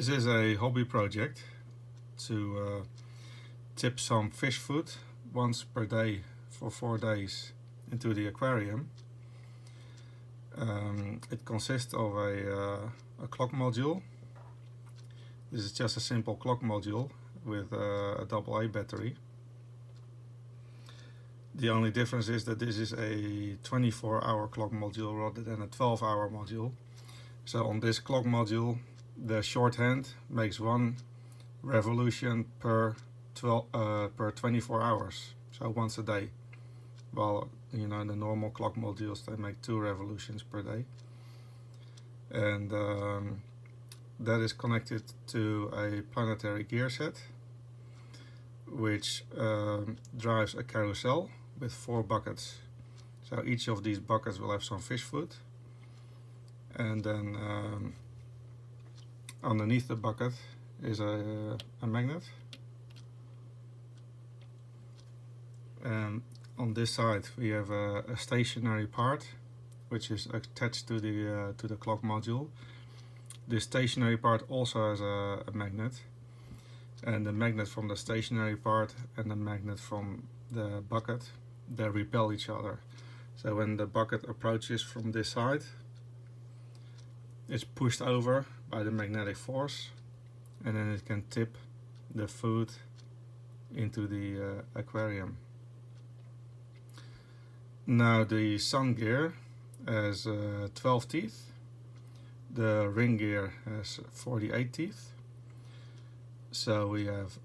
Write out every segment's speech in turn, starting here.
This is a hobby project to tip some fish food once per day for 4 days into the aquarium. It consists of a clock module. This is just a simple clock module with a AA battery. The only difference is that this is a 24-hour clock module rather than a 12-hour module. So on this clock module, the shorthand makes 1 revolution per 24 hours, so once a day. While the normal clock modules, they make 2 revolutions per day. And that is connected to a Planetary gear set, which drives a carousel with 4 buckets. So each of these buckets will have some fish food, and then underneath the bucket is a magnet, and on this side we have a stationary part which is attached to the clock module. This stationary part also has a magnet, and the magnet from the stationary part and the magnet from the bucket, they repel each other. So when the bucket approaches from this side, it's pushed over by the magnetic force, and then it can tip the food into the aquarium. Now the sun gear has 12 teeth, the ring gear has 48 teeth, so we have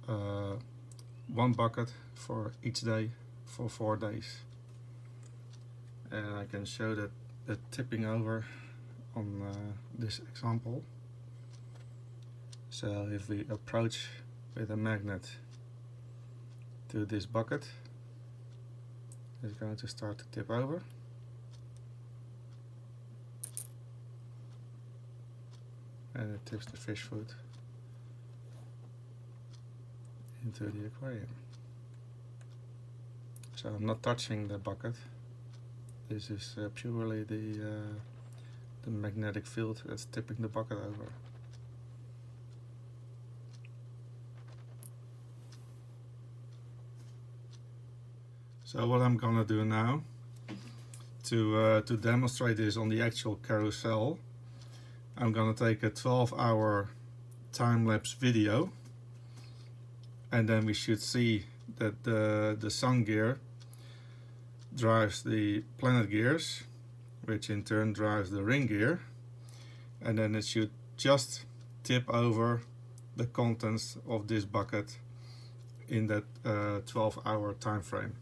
1 bucket for each day for 4 days. And I can show that the tipping over on this example. So if we approach with a magnet to this bucket, it's going to start to tip over. And it tips the fish food into the aquarium. So I'm not touching the bucket. This is purely the magnetic field that's tipping the bucket over. So what I'm gonna do now to demonstrate this on the actual carousel, I'm gonna take a 12-hour time-lapse video, and then we should see that the sun gear drives the planet gears, which in turn drives the ring gear, and then it should just tip over the contents of this bucket in that 12-hour time frame.